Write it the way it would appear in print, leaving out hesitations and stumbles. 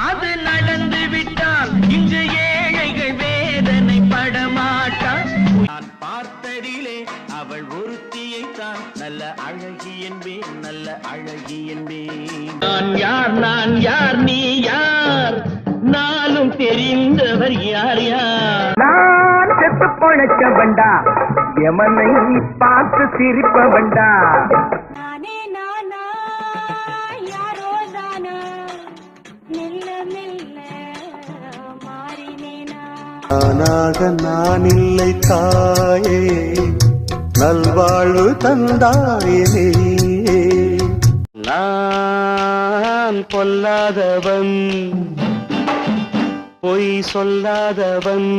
அது நடந்து விட்டால் இன்று ஏழைகள் வேதனை படமாட்டார். நான் பார்த்ததிலே அவள் ஒருத்தியைத்தான் நல்ல அழகி என்பேன், நல்ல அழகி என்பேன். நான் யார் நீ யார், நானும் தெரிந்தவர் யார் யார். நான் செத்து பொழைக்க வேண்டா, எமனை பார்த்து சிரிப்ப வேண்டா. நானே நானா யாரோ தானா, மெல்ல மெல்ல மாறினேனா. நானாக நான் இல்லை தாயே, நல்வாழ்வு தந்தாயே. நான் பொல்லாதவன், பொய் சொல்லாதவன்,